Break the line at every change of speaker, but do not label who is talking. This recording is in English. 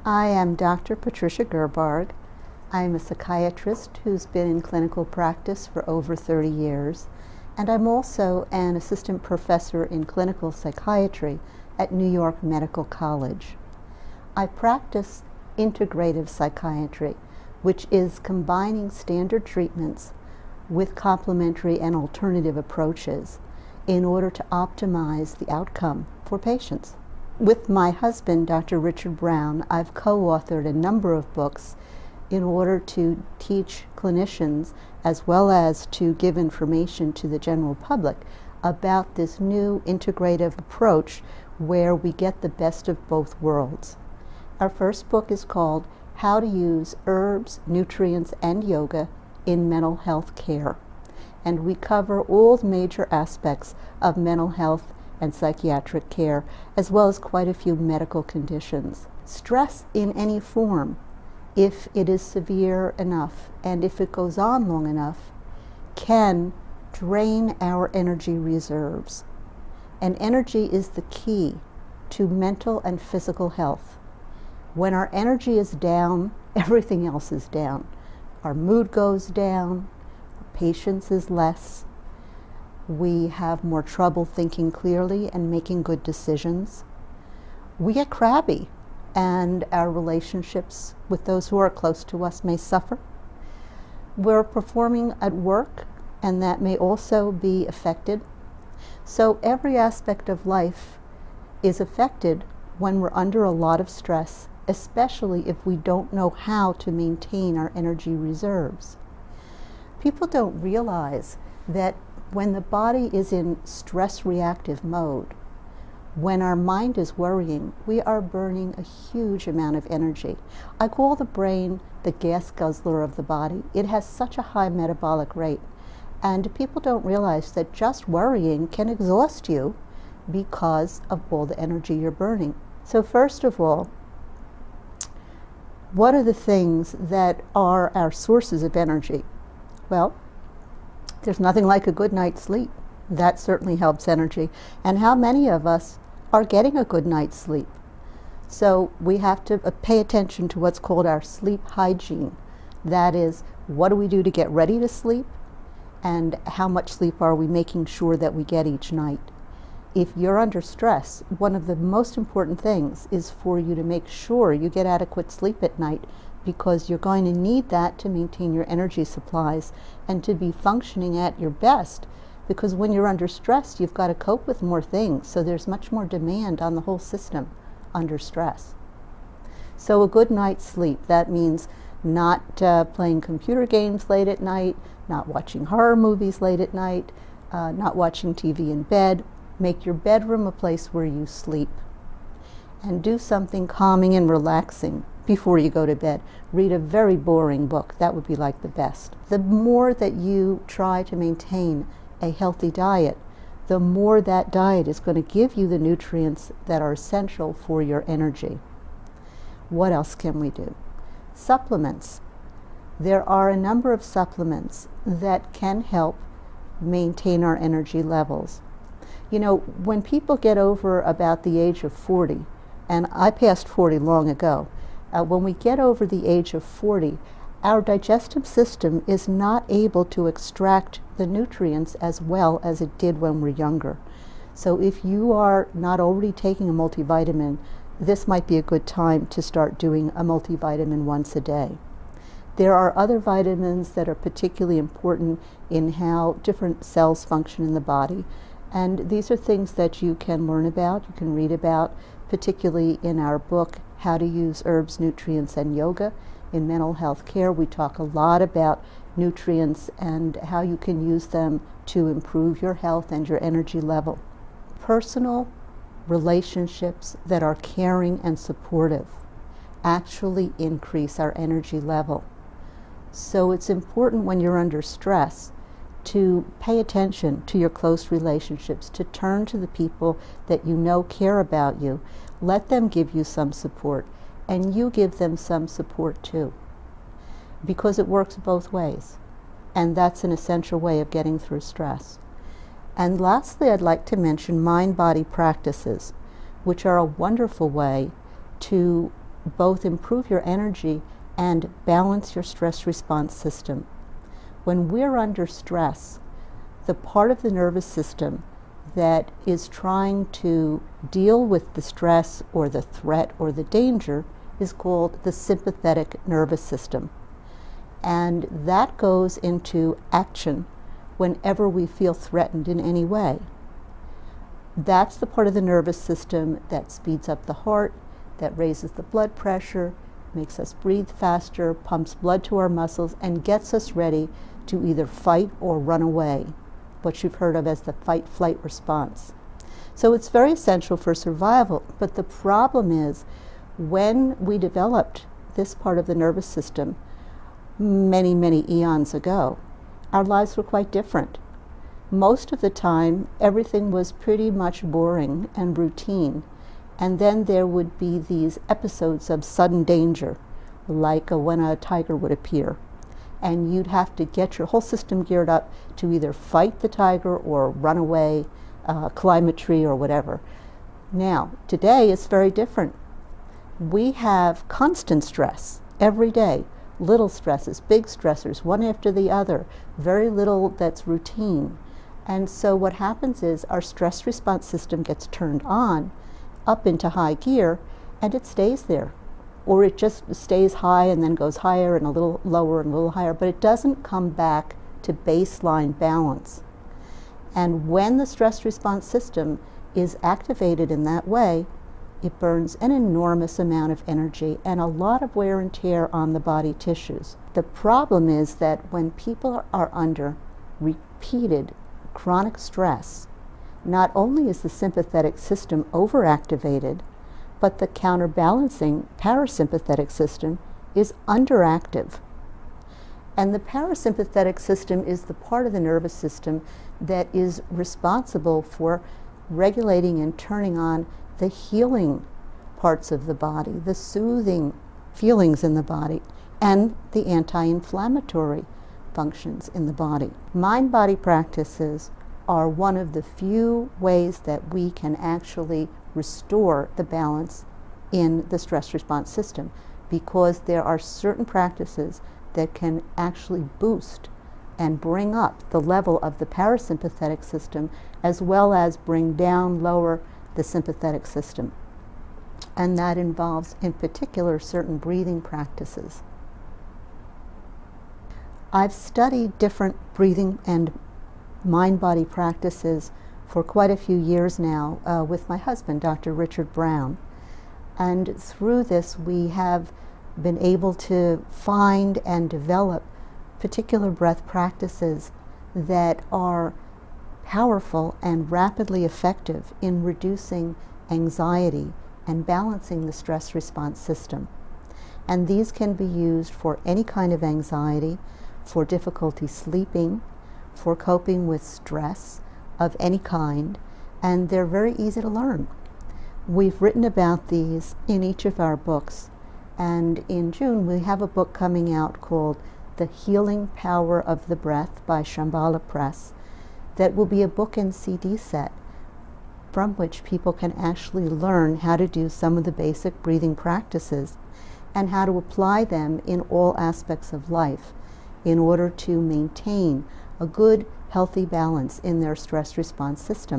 I am Dr. Patricia Gerbarg. I'm a psychiatrist who's been in clinical practice for over 30 years, and I'm also an assistant professor in clinical psychiatry at New York Medical College. I practice integrative psychiatry, which is combining standard treatments with complementary and alternative approaches in order to optimize the outcome for patients. With my husband, Dr. Richard Brown, I've co-authored a number of books in order to teach clinicians as well as to give information to the general public about this new integrative approach where we get the best of both worlds. Our first book is called How to Use Herbs, Nutrients, and Yoga in Mental Health Care. And we cover all the major aspects of mental health and psychiatric care, as well as quite a few medical conditions. Stress in any form, if it is severe enough and if it goes on long enough, can drain our energy reserves. And energy is the key to mental and physical health. When our energy is down, everything else is down. Our mood goes down, our patience is less, we have more trouble thinking clearly and making good decisions. We get crabby, and our relationships with those who are close to us may suffer. We're performing at work, and that may also be affected. So every aspect of life is affected when we're under a lot of stress, especially if we don't know how to maintain our energy reserves. People don't realize that when the body is in stress reactive mode, when our mind is worrying, we are burning a huge amount of energy. I call the brain the gas guzzler of the body. It has such a high metabolic rate. And people don't realize that just worrying can exhaust you because of all the energy you're burning. So first of all, what are the things that are our sources of energy? Well, there's nothing like a good night's sleep. That certainly helps energy. And how many of us are getting a good night's sleep? So we have to pay attention to what's called our sleep hygiene. That is, what do we do to get ready to sleep? And how much sleep are we making sure that we get each night? If you're under stress, one of the most important things is for you to make sure you get adequate sleep at night, because you're going to need that to maintain your energy supplies and to be functioning at your best. Because when you're under stress, you've got to cope with more things, so there's much more demand on the whole system under stress. So a good night's sleep, that means not playing computer games late at night, not watching horror movies late at night, not watching TV in bed. Make your bedroom a place where you sleep. And do something calming and relaxing before you go to bed. Read a very boring book. That would be like the best. The more that you try to maintain a healthy diet, the more that diet is going to give you the nutrients that are essential for your energy. What else can we do? Supplements. There are a number of supplements that can help maintain our energy levels. You know, when people get over about the age of 40, and I passed 40 long ago, when we get over the age of 40, our digestive system is not able to extract the nutrients as well as it did when we're younger. So if you are not already taking a multivitamin, this might be a good time to start doing a multivitamin once a day. There are other vitamins that are particularly important in how different cells function in the body. And these are things that you can learn about, you can read about, particularly in our book, How to Use Herbs, Nutrients, and Yoga in Mental Health Care. We talk a lot about nutrients and how you can use them to improve your health and your energy level. Personal relationships that are caring and supportive actually increase our energy level. So it's important when you're under stress to pay attention to your close relationships, to turn to the people that you know care about you. Let them give you some support, and you give them some support too, because it works both ways, and that's an essential way of getting through stress. And lastly, I'd like to mention mind-body practices, which are a wonderful way to both improve your energy and balance your stress response system. When we're under stress, the part of the nervous system that is trying to deal with the stress or the threat or the danger is called the sympathetic nervous system. And that goes into action whenever we feel threatened in any way. That's the part of the nervous system that speeds up the heart, that raises the blood pressure, makes us breathe faster, pumps blood to our muscles, and gets us ready to either fight or run away, what you've heard of as the fight-flight response. So it's very essential for survival, but the problem is when we developed this part of the nervous system many, many eons ago, our lives were quite different. Most of the time, everything was pretty much boring and routine. And then there would be these episodes of sudden danger, like when a tiger would appear. And you'd have to get your whole system geared up to either fight the tiger or run away, climb a tree or whatever. Now, today it's very different. We have constant stress every day. Little stresses, big stressors, one after the other, very little that's routine. And so what happens is our stress response system gets turned on, up into high gear, and it stays there. Or it just stays high and then goes higher and a little lower and a little higher, but it doesn't come back to baseline balance. And when the stress response system is activated in that way, it burns an enormous amount of energy and a lot of wear and tear on the body tissues. The problem is that when people are under repeated chronic stress, not only is the sympathetic system overactivated, but the counterbalancing parasympathetic system is underactive. And the parasympathetic system is the part of the nervous system that is responsible for regulating and turning on the healing parts of the body, the soothing feelings in the body, and the anti-inflammatory functions in the body. Mind-body practices are one of the few ways that we can actually restore the balance in the stress response system, because there are certain practices that can actually boost and bring up the level of the parasympathetic system, as well as bring down, lower the sympathetic system. And that involves, in particular, certain breathing practices. I've studied different breathing and mind-body practices for quite a few years now with my husband, Dr. Richard Brown. And through this, we have been able to find and develop particular breath practices that are powerful and rapidly effective in reducing anxiety and balancing the stress response system. And these can be used for any kind of anxiety, for difficulty sleeping, for coping with stress of any kind, and they're very easy to learn. We've written about these in each of our books, and in June we have a book coming out called The Healing Power of the Breath by Shambhala Press that will be a book and CD set from which people can actually learn how to do some of the basic breathing practices and how to apply them in all aspects of life in order to maintain a good, healthy balance in their stress response system.